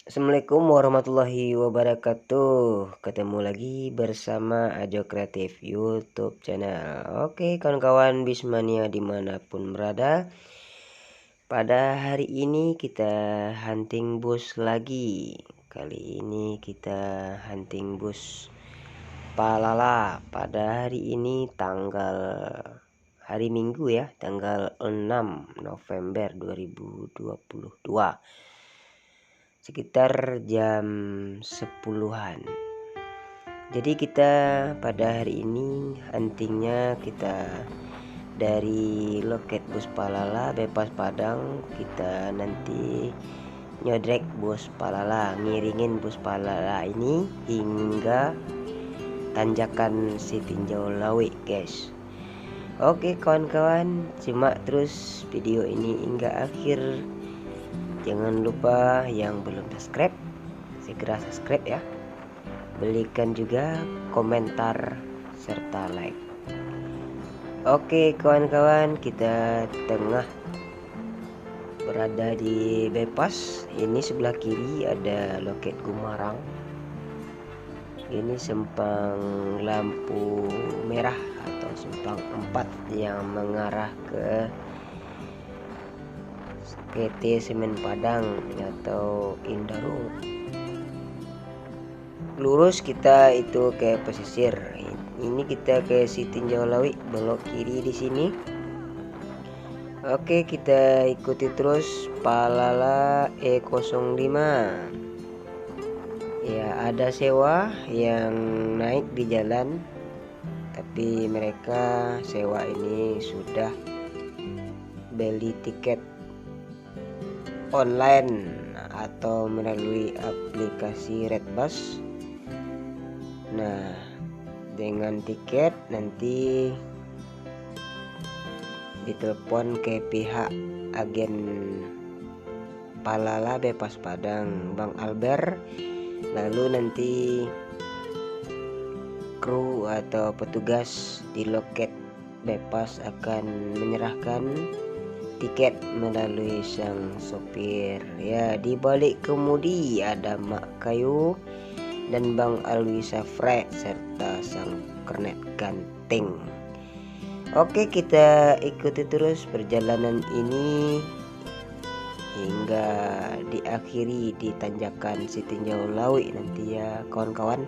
Assalamualaikum warahmatullahi wabarakatuh. Ketemu lagi bersama Ajo Kreatif YouTube channel. Oke kawan-kawan Bismania dimanapun berada, pada hari ini kita hunting bus lagi. Kali ini kita hunting bus Palala. Pada hari ini hari Minggu ya, tanggal 6 November 2022, sekitar jam 10-an. Jadi kita pada hari ini huntingnya kita dari loket bus Palala Bypass Padang. Kita nanti nyodrek bus Palala, ngiringin bus Palala ini hingga tanjakan Sitinjau Lawi guys. Oke kawan-kawan, simak terus video ini hingga akhir. Jangan lupa yang belum subscribe, segera subscribe ya. Berikan juga komentar serta like. Oke kawan-kawan, kita tengah berada di bypass. Ini sebelah kiri ada loket Gumarang. Ini simpang lampu merah atau simpang 4 yang mengarah ke PT Semen Padang atau Indarung. Lurus kita itu ke pesisir. Ini kita ke Sitinjau Lawi, belok kiri di sini. Oke, kita ikuti terus Palala E05. Ya, ada sewa yang naik di jalan, tapi mereka sewa ini sudah beli tiket online atau melalui aplikasi Redbus. Nah, dengan tiket nanti ditelepon ke pihak agen Palala Bypass Padang, Bang Albert. Lalu nanti kru atau petugas di loket bypass akan menyerahkan tiket melalui sang sopir. Ya, di balik kemudi ada Mak Kayu dan Bang Alwi Safre serta sang kernet ganteng. Oke, kita ikuti terus perjalanan ini hingga diakhiri di tanjakan Sitinjau Lawi nanti ya kawan-kawan.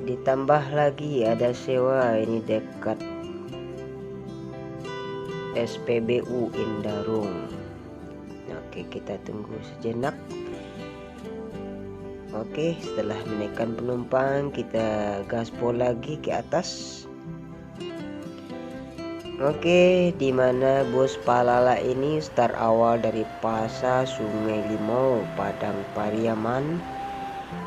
Ditambah lagi ada sewa ini dekat SPBU Indarung. Oke, kita tunggu sejenak. Oke, setelah menaikkan penumpang kita gaspol lagi ke atas. Oke, dimana bus Palala ini start awal dari Pasar Sungai Limau, Padang Pariaman,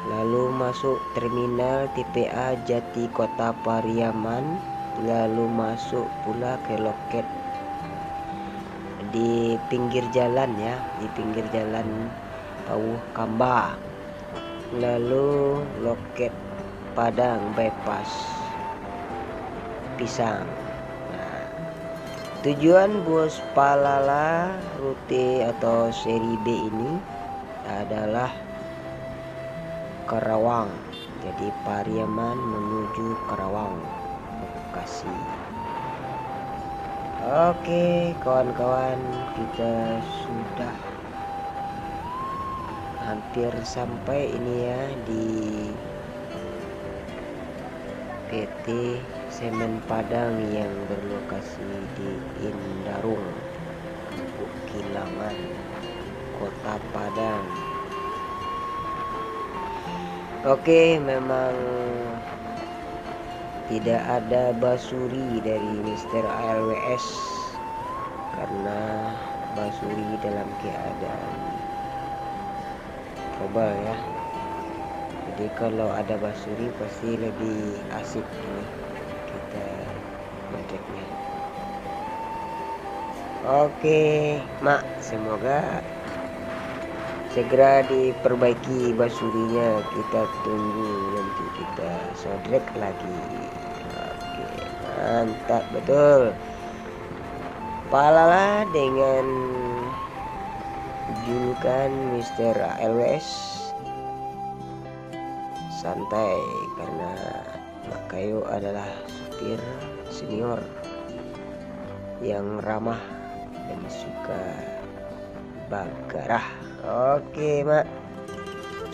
lalu masuk terminal TPA Jati Kota Pariaman, lalu masuk pula ke loket di pinggir jalan ya, di pinggir jalan Pauh Kamba, lalu loket Padang Bypass Pisang. Tujuan bus Palala rute atau seri B ini adalah Karawang. Jadi Pariaman menuju Karawang, Bekasi. Oke kawan-kawan, kita sudah hampir sampai ini ya di PT Semen Padang yang berlokasi di Indarung, Kampung Kilangan, Kota Padang. Oke, memang tidak ada basuri dari Mister ALWS karena basuri dalam keadaan trouble ya. Jadi kalau ada basuri pasti lebih asik ini kita ngedreknya. Oke Mak, semoga segera diperbaiki basurinya. Kita tunggu nanti kita sodrek lagi. Oke, mantap betul. Palala dengan julukan Mr. LWS santai karena Makayo adalah supir senior yang ramah dan suka bagarah. Oke Mak,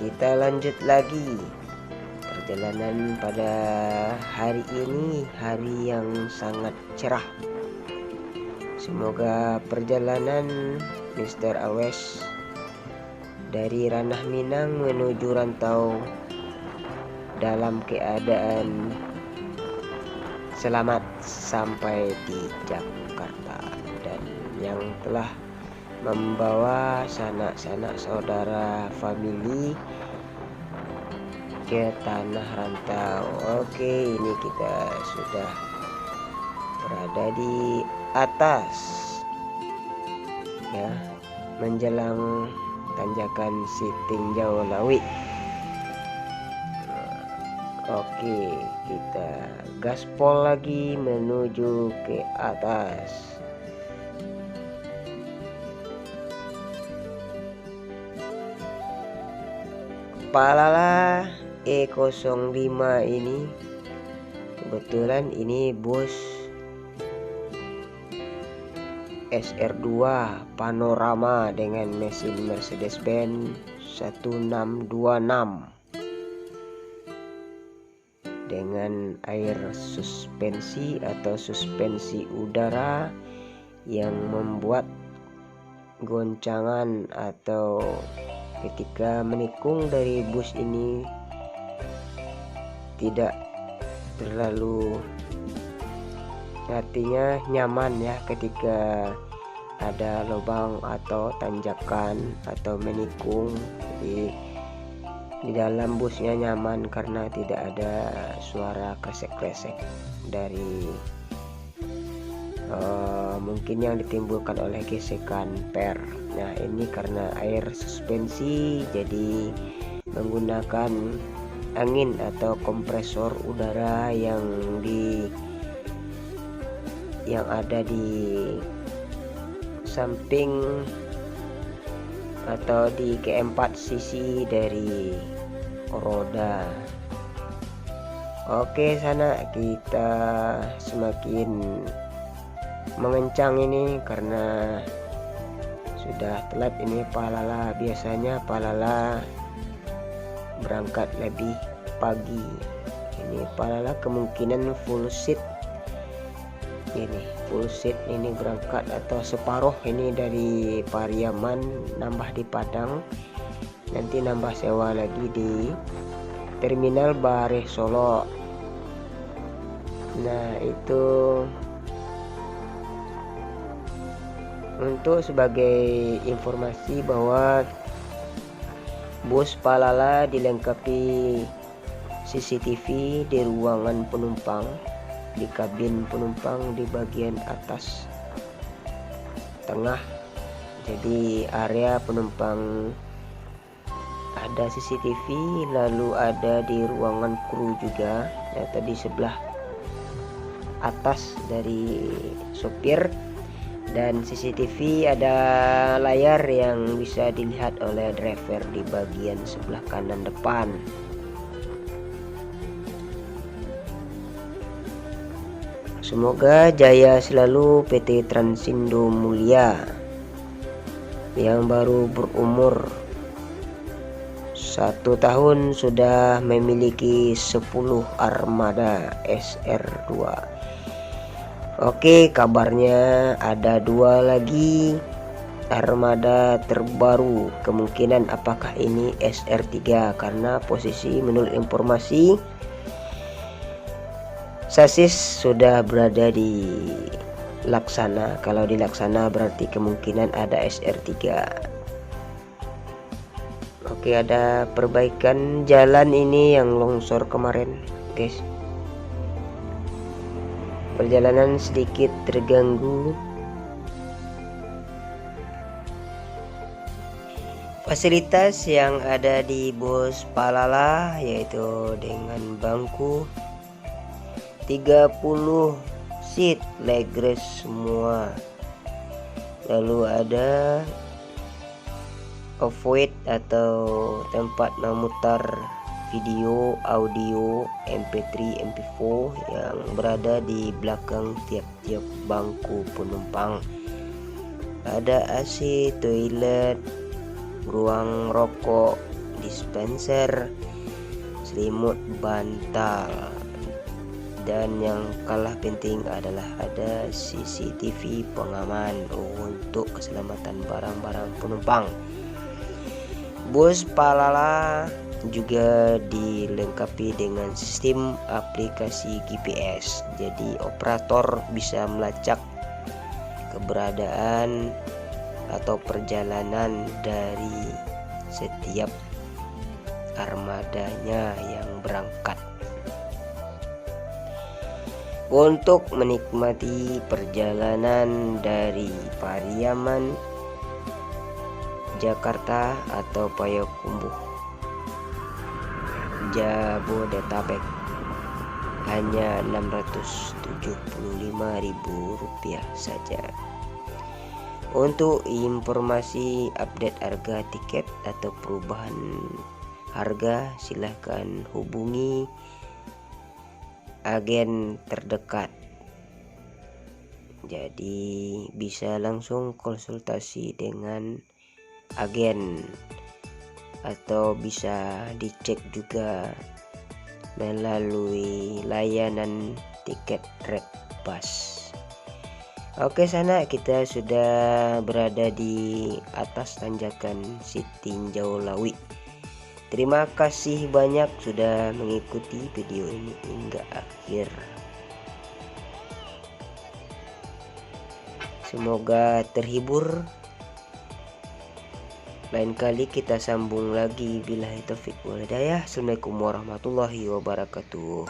kita lanjut lagi perjalanan pada hari ini, hari yang sangat cerah. Semoga perjalanan Mr. Awes dari Ranah Minang menuju Rantau dalam keadaan selamat sampai di Jakarta, dan yang telah membawa sanak-sanak saudara famili ke tanah rantau. Oke, ini kita sudah berada di atas ya, menjelang tanjakan Sitingjau Lawi. Oke, kita gaspol lagi menuju ke atas. Palala E05 ini kebetulan ini bus SR2 panorama dengan mesin Mercedes-Benz 1626 dengan air suspensi atau suspensi udara yang membuat goncangan atau ketika menikung dari bus ini tidak terlalu, artinya nyaman ya ketika ada lubang atau tanjakan atau menikung. Jadi di dalam busnya nyaman karena tidak ada suara kresek-kresek dari mungkin yang ditimbulkan oleh gesekan per. Nah ini karena air suspensi jadi menggunakan angin atau kompresor udara yang ada di samping atau di keempat sisi dari roda. Oke, sana kita semakin mengencang ini karena sudah telat ini Palala. Biasanya Palala berangkat lebih pagi. Ini Palala kemungkinan full seat. Ini full seat ini berangkat atau separuh ini dari Pariaman nambah di Padang, nanti nambah sewa lagi di Terminal Bare Solo. Nah itu untuk sebagai informasi bahwa bus Palala dilengkapi CCTV di ruangan penumpang, di kabin penumpang di bagian atas tengah. Jadi area penumpang ada CCTV, lalu ada di ruangan kru juga atau di sebelah atas dari sopir. Dan CCTV ada layar yang bisa dilihat oleh driver di bagian sebelah kanan depan. Semoga jaya selalu PT Transindo Mulia yang baru berumur 1 tahun sudah memiliki 10 armada SR2. Oke, kabarnya ada 2 lagi armada terbaru. Kemungkinan apakah ini SR3 karena posisi menurut informasi sasis sudah berada di Laksana. Kalau di Laksana berarti kemungkinan ada SR3. Oke, ada perbaikan jalan ini yang longsor kemarin, guys. Perjalanan sedikit terganggu. Fasilitas yang ada di bus Palala yaitu dengan bangku 30 seat leg rest semua. Lalu ada avoid atau tempat memutar video, audio, MP3, MP4 yang berada di belakang tiap-tiap bangku penumpang. Ada AC, toilet, ruang rokok, dispenser, selimut, bantal, dan yang kalah penting adalah ada CCTV pengaman untuk keselamatan barang-barang penumpang. Bus Palala juga dilengkapi dengan sistem aplikasi GPS, jadi operator bisa melacak keberadaan atau perjalanan dari setiap armadanya yang berangkat. Untuk menikmati perjalanan dari Pariaman, Jakarta atau Payakumbuh, Jabodetabek hanya Rp675.000 saja. Untuk informasi update harga tiket atau perubahan harga, silahkan hubungi agen terdekat. Jadi bisa langsung konsultasi dengan agen atau bisa dicek juga melalui layanan tiket Redbus. Oke, sana kita sudah berada di atas tanjakan Sitinjau Lawi. Terima kasih banyak sudah mengikuti video ini hingga akhir. Semoga terhibur. Lain kali kita sambung lagi. Billahi taufik wal hidayah. Assalamualaikum warahmatullahi wabarakatuh.